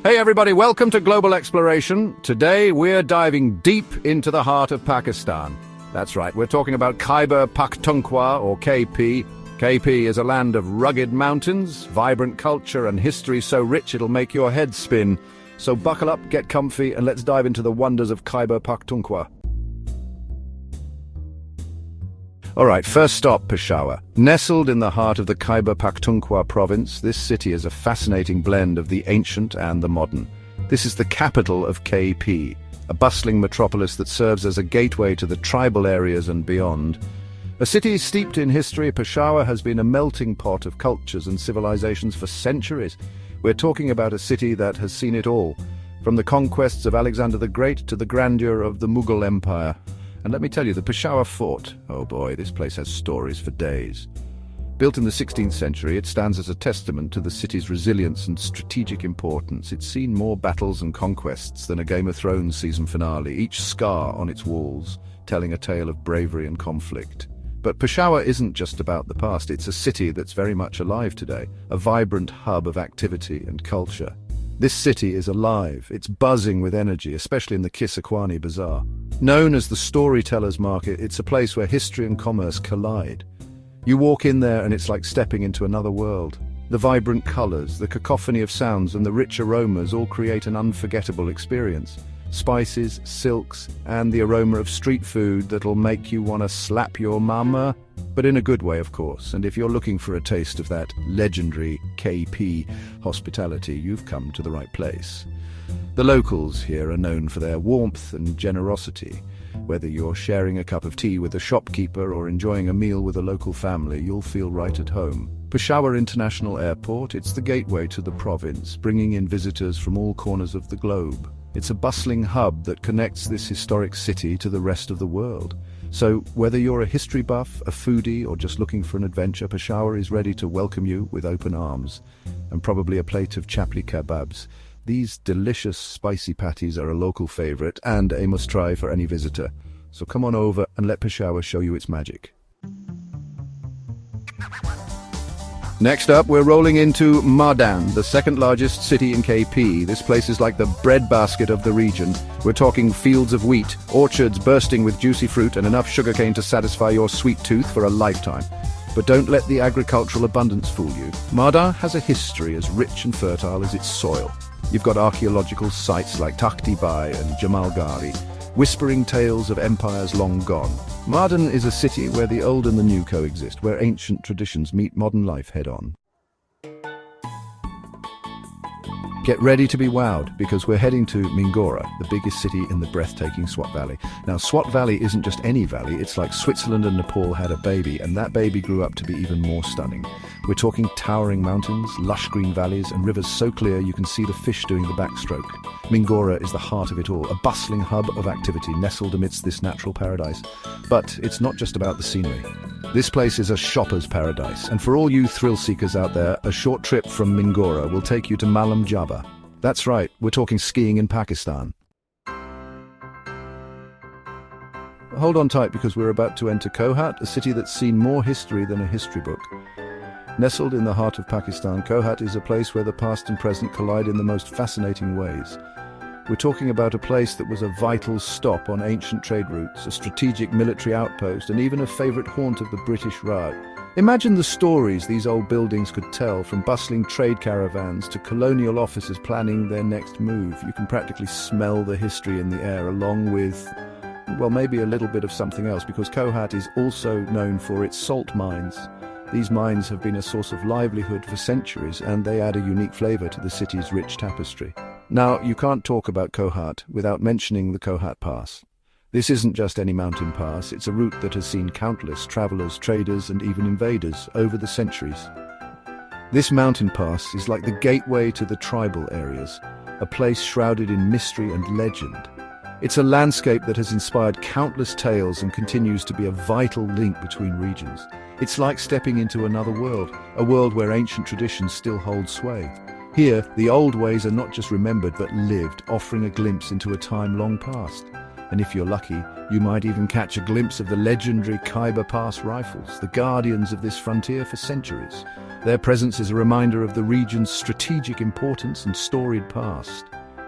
Hey everybody, welcome to Global Exploration. Today we're diving deep into the heart of Pakistan. That's right, we're talking about Khyber Pakhtunkhwa, or KP. KP is a land of rugged mountains, vibrant culture and history so rich it'll make your head spin. So buckle up, get comfy, and let's dive into the wonders of Khyber Pakhtunkhwa. Alright, first stop, Peshawar. Nestled in the heart of the Khyber Pakhtunkhwa province, this city is a fascinating blend of the ancient and the modern. This is the capital of KP, a bustling metropolis that serves as a gateway to the tribal areas and beyond. A city steeped in history, Peshawar has been a melting pot of cultures and civilizations for centuries. We're talking about a city that has seen it all, from the conquests of Alexander the Great to the grandeur of the Mughal Empire. And let me tell you, the Peshawar Fort, oh boy, this place has stories for days. Built in the 16th century, it stands as a testament to the city's resilience and strategic importance. It's seen more battles and conquests than a Game of Thrones season finale, each scar on its walls telling a tale of bravery and conflict. But Peshawar isn't just about the past, it's a city that's very much alive today, a vibrant hub of activity and culture. This city is alive, it's buzzing with energy, especially in the Kissakwani Bazaar. Known as the Storyteller's Market, it's a place where history and commerce collide. You walk in there and it's like stepping into another world. The vibrant colors, the cacophony of sounds and the rich aromas all create an unforgettable experience. Spices, silks, and the aroma of street food that'll make you want to slap your mama. But in a good way, of course, and if you're looking for a taste of that legendary KP hospitality, you've come to the right place. The locals here are known for their warmth and generosity. Whether you're sharing a cup of tea with a shopkeeper or enjoying a meal with a local family, you'll feel right at home. Peshawar International Airport, it's the gateway to the province, bringing in visitors from all corners of the globe. It's a bustling hub that connects this historic city to the rest of the world. So, whether you're a history buff, a foodie, or just looking for an adventure, Peshawar is ready to welcome you with open arms. And probably a plate of chapli kebabs. These delicious spicy patties are a local favorite and a must-try for any visitor. So come on over and let Peshawar show you its magic. Next up, we're rolling into Mardan, the second largest city in KP. This place is like the breadbasket of the region. We're talking fields of wheat, orchards bursting with juicy fruit, and enough sugarcane to satisfy your sweet tooth for a lifetime. But don't let the agricultural abundance fool you. Mardan has a history as rich and fertile as its soil. You've got archaeological sites like Takhti Bai and Jamalgari, whispering tales of empires long gone. Mardan is a city where the old and the new coexist, where ancient traditions meet modern life head-on. Get ready to be wowed, because we're heading to Mingora, the biggest city in the breathtaking Swat Valley. Now, Swat Valley isn't just any valley, it's like Switzerland and Nepal had a baby, and that baby grew up to be even more stunning. We're talking towering mountains, lush green valleys, and rivers so clear you can see the fish doing the backstroke. Mingora is the heart of it all, a bustling hub of activity nestled amidst this natural paradise. But it's not just about the scenery. This place is a shopper's paradise, and for all you thrill-seekers out there, a short trip from Mingora will take you to Malam Jaba. That's right, we're talking skiing in Pakistan. Hold on tight, because we're about to enter Kohat, a city that's seen more history than a history book. Nestled in the heart of Pakistan, Kohat is a place where the past and present collide in the most fascinating ways. We're talking about a place that was a vital stop on ancient trade routes, a strategic military outpost, and even a favourite haunt of the British Raj. Imagine the stories these old buildings could tell, from bustling trade caravans to colonial officers planning their next move. You can practically smell the history in the air, along with, well, maybe a little bit of something else, because Kohat is also known for its salt mines. These mines have been a source of livelihood for centuries, and they add a unique flavour to the city's rich tapestry. Now, you can't talk about Kohat without mentioning the Kohat Pass. This isn't just any mountain pass, it's a route that has seen countless travellers, traders, and even invaders over the centuries. This mountain pass is like the gateway to the tribal areas, a place shrouded in mystery and legend. It's a landscape that has inspired countless tales and continues to be a vital link between regions. It's like stepping into another world, a world where ancient traditions still hold sway. Here, the old ways are not just remembered but lived, offering a glimpse into a time long past. And if you're lucky, you might even catch a glimpse of the legendary Khyber Pass rifles, the guardians of this frontier for centuries. Their presence is a reminder of the region's strategic importance and storied past.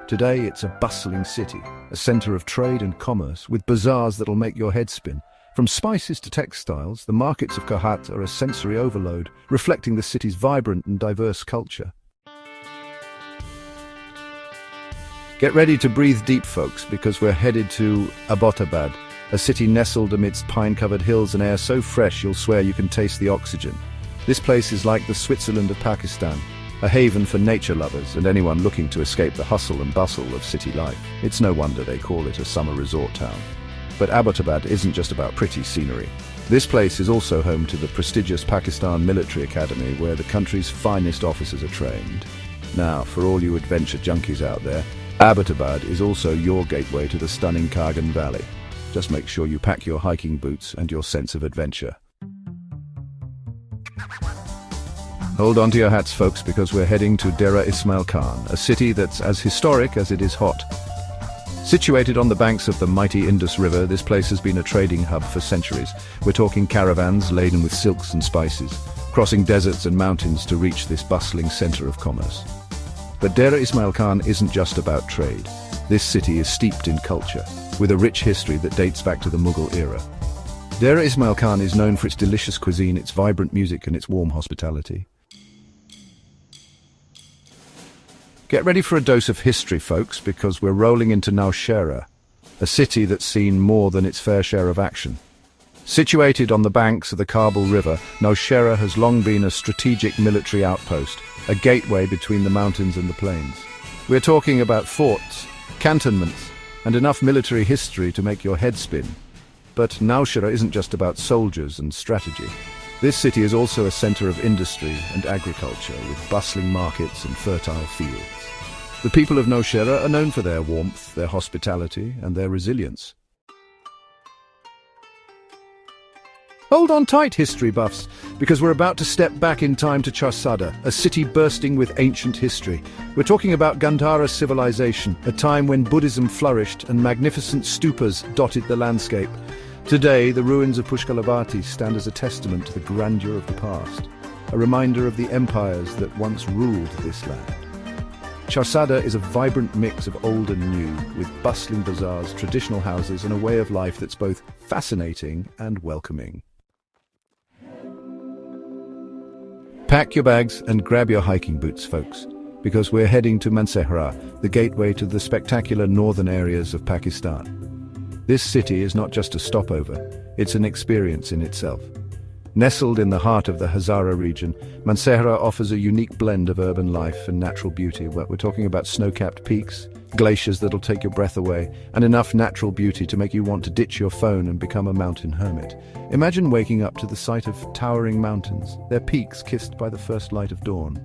Today, it's a bustling city, a center of trade and commerce, with bazaars that'll make your head spin. From spices to textiles, the markets of Kohat are a sensory overload, reflecting the city's vibrant and diverse culture. Get ready to breathe deep, folks, because we're headed to Abbottabad, a city nestled amidst pine-covered hills and air so fresh you'll swear you can taste the oxygen. This place is like the Switzerland of Pakistan, a haven for nature lovers and anyone looking to escape the hustle and bustle of city life. It's no wonder they call it a summer resort town. But Abbottabad isn't just about pretty scenery. This place is also home to the prestigious Pakistan Military Academy, where the country's finest officers are trained. Now, for all you adventure junkies out there, Abbottabad is also your gateway to the stunning Kargan Valley. Just make sure you pack your hiking boots and your sense of adventure. Hold on to your hats, folks, because we're heading to Dera Ismail Khan, a city that's as historic as it is hot. Situated on the banks of the mighty Indus River, this place has been a trading hub for centuries. We're talking caravans laden with silks and spices, crossing deserts and mountains to reach this bustling center of commerce. But Dera Ismail Khan isn't just about trade. This city is steeped in culture, with a rich history that dates back to the Mughal era. Dera Ismail Khan is known for its delicious cuisine, its vibrant music, and its warm hospitality. Get ready for a dose of history, folks, because we're rolling into Nowshera, a city that's seen more than its fair share of action. Situated on the banks of the Kabul River, Nowshera has long been a strategic military outpost, a gateway between the mountains and the plains. We're talking about forts, cantonments, and enough military history to make your head spin. But Nowshera isn't just about soldiers and strategy. This city is also a center of industry and agriculture, with bustling markets and fertile fields. The people of Nowshera are known for their warmth, their hospitality, and their resilience. Hold on tight, history buffs, because we're about to step back in time to Charsada, a city bursting with ancient history. We're talking about Gandhara civilization, a time when Buddhism flourished and magnificent stupas dotted the landscape. Today, the ruins of Pushkalavati stand as a testament to the grandeur of the past, a reminder of the empires that once ruled this land. Charsada is a vibrant mix of old and new, with bustling bazaars, traditional houses, and a way of life that's both fascinating and welcoming. Pack your bags and grab your hiking boots, folks, because we're heading to Mansehra, the gateway to the spectacular northern areas of Pakistan. This city is not just a stopover, it's an experience in itself. Nestled in the heart of the Hazara region, Mansehra offers a unique blend of urban life and natural beauty. We're talking about snow-capped peaks, glaciers that'll take your breath away, and enough natural beauty to make you want to ditch your phone and become a mountain hermit. Imagine waking up to the sight of towering mountains, their peaks kissed by the first light of dawn.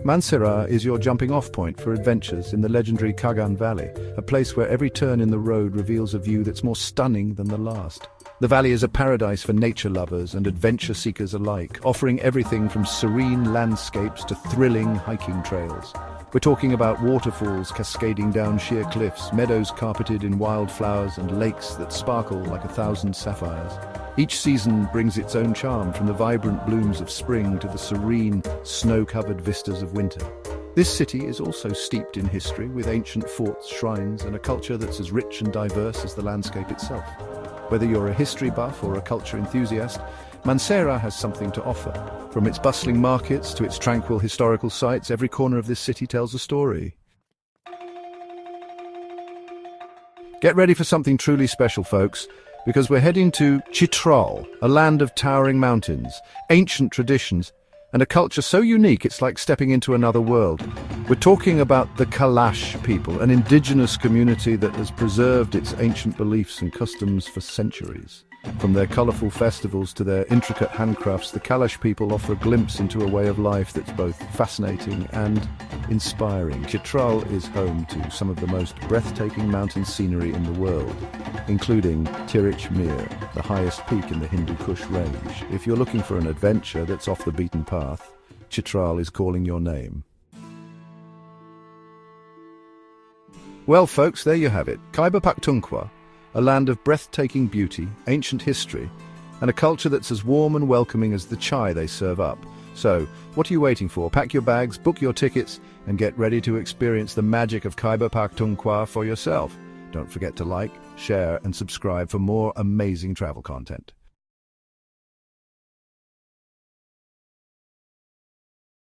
Mansehra is your jumping-off point for adventures in the legendary Kargan Valley, a place where every turn in the road reveals a view that's more stunning than the last. The valley is a paradise for nature lovers and adventure seekers alike, offering everything from serene landscapes to thrilling hiking trails. We're talking about waterfalls cascading down sheer cliffs, meadows carpeted in wildflowers, and lakes that sparkle like 1,000 sapphires. Each season brings its own charm, from the vibrant blooms of spring to the serene, snow-covered vistas of winter. This city is also steeped in history, with ancient forts, shrines, and a culture that's as rich and diverse as the landscape itself. Whether you're a history buff or a culture enthusiast, Mansehra has something to offer. From its bustling markets to its tranquil historical sites, every corner of this city tells a story. Get ready for something truly special, folks, because we're heading to Chitral, a land of towering mountains, ancient traditions, and a culture so unique it's like stepping into another world. We're talking about the Kalash people, an indigenous community that has preserved its ancient beliefs and customs for centuries. From their colourful festivals to their intricate handcrafts, the Kalash people offer a glimpse into a way of life that's both fascinating and inspiring. Chitral is home to some of the most breathtaking mountain scenery in the world, including Tirich Mir, the highest peak in the Hindu Kush range. If you're looking for an adventure that's off the beaten path, Chitral is calling your name. Well, folks, there you have it. Khyber Pakhtunkhwa, a land of breathtaking beauty, ancient history, and a culture that's as warm and welcoming as the chai they serve up. So, what are you waiting for? Pack your bags, book your tickets, and get ready to experience the magic of Khyber Pakhtunkhwa for yourself. Don't forget to like, share, and subscribe for more amazing travel content.